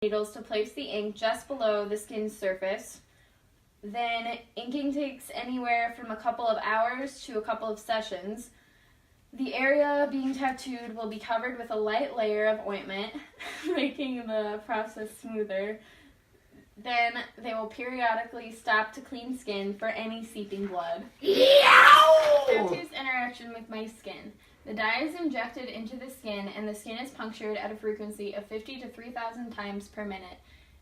needles to place the ink just below the skin's surface. Then inking takes anywhere from a couple of hours to a couple of sessions. The area being tattooed will be covered with a light layer of ointment, making the process smoother. Then they will periodically stop to clean skin for any seeping blood. Tattoo's interaction with my skin. The dye is injected into the skin and the skin is punctured at a frequency of 50 to 3,000 times per minute.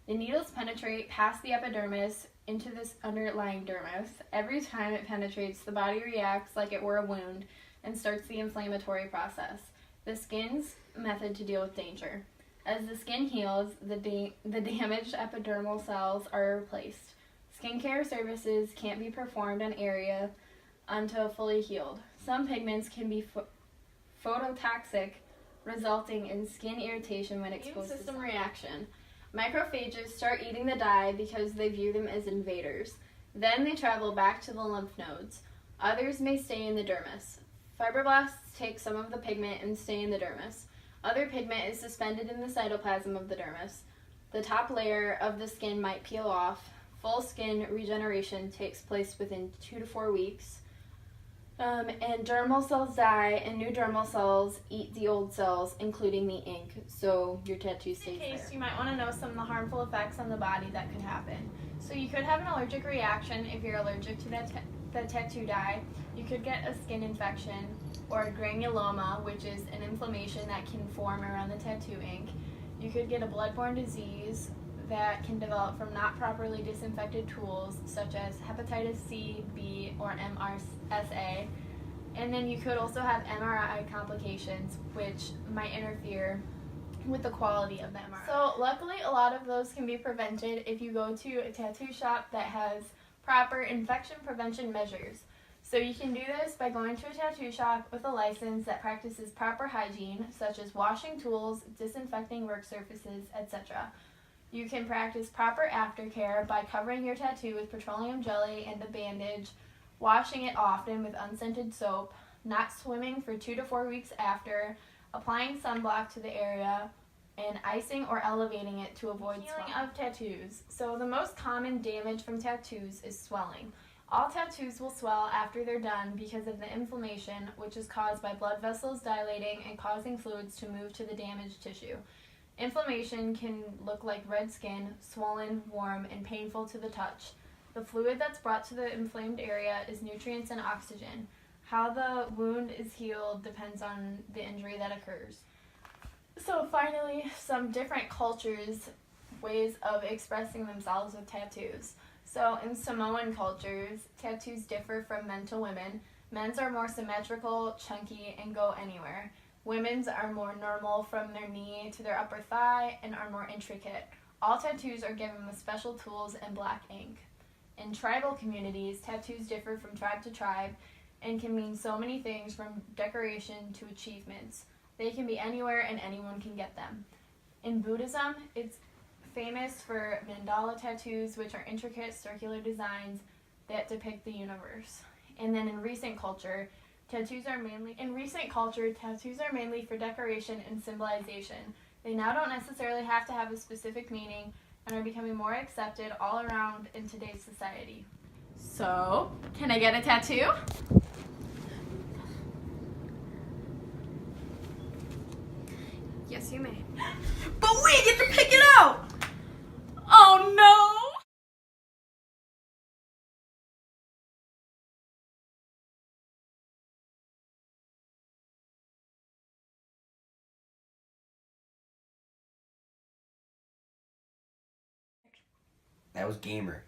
The needles penetrate past the epidermis into this underlying dermis. Every time it penetrates, the body reacts like it were a wound and starts the inflammatory process. The skin's method to deal with danger. As the skin heals, the damaged epidermal cells are replaced. Skincare services can't be performed on area until fully healed. Some pigments can be phototoxic, resulting in skin irritation when exposed to system reaction. Macrophages start eating the dye because they view them as invaders. Then they travel back to the lymph nodes. Others may stay in the dermis. Fibroblasts take some of the pigment and stay in the dermis. Other pigment is suspended in the cytoplasm of the dermis. The top layer of the skin might peel off. Full skin regeneration takes place within 2 to 4 weeks. And dermal cells die, and new dermal cells eat the old cells, including the ink, so your tattoo stays there. In case, you might want to know some of the harmful effects on the body that could happen. So you could have an allergic reaction if you're allergic to the tattoo dye. You could get a skin infection or a granuloma, which is an inflammation that can form around the tattoo ink. You could get a bloodborne disease that can develop from not properly disinfected tools, such as hepatitis C, B, or MRSA. And then you could also have MRI complications, which might interfere with the quality of the MRI. So luckily, a lot of those can be prevented if you go to a tattoo shop that has proper infection prevention measures. So you can do this by going to a tattoo shop with a license that practices proper hygiene, such as washing tools, disinfecting work surfaces, etc. You can practice proper aftercare by covering your tattoo with petroleum jelly and a bandage, washing it often with unscented soap, not swimming for 2 to 4 weeks after, applying sunblock to the area, and icing or elevating it to avoid swelling of tattoos. So the most common damage from tattoos is swelling. All tattoos will swell after they're done because of the inflammation, which is caused by blood vessels dilating and causing fluids to move to the damaged tissue. Inflammation can look like red skin, swollen, warm, and painful to the touch. The fluid that's brought to the inflamed area is nutrients and oxygen. How the wound is healed depends on the injury that occurs. So finally, some different cultures' ways of expressing themselves with tattoos. So in Samoan cultures, tattoos differ from men to women. Men's are more symmetrical, chunky, and go anywhere. Women's are more normal from their knee to their upper thigh and are more intricate. All tattoos are given with special tools and black ink. In tribal communities, tattoos differ from tribe to tribe and can mean so many things from decoration to achievements. They can be anywhere and anyone can get them. In Buddhism, it's famous for mandala tattoos, which are intricate circular designs that depict the universe. And then in recent culture, tattoos are mainly for decoration and symbolization. They now don't necessarily have to have a specific meaning and are becoming more accepted all around in today's society. So, can I get a tattoo? Yes, you may. But we get to pick it out! Oh no! That was Gamer.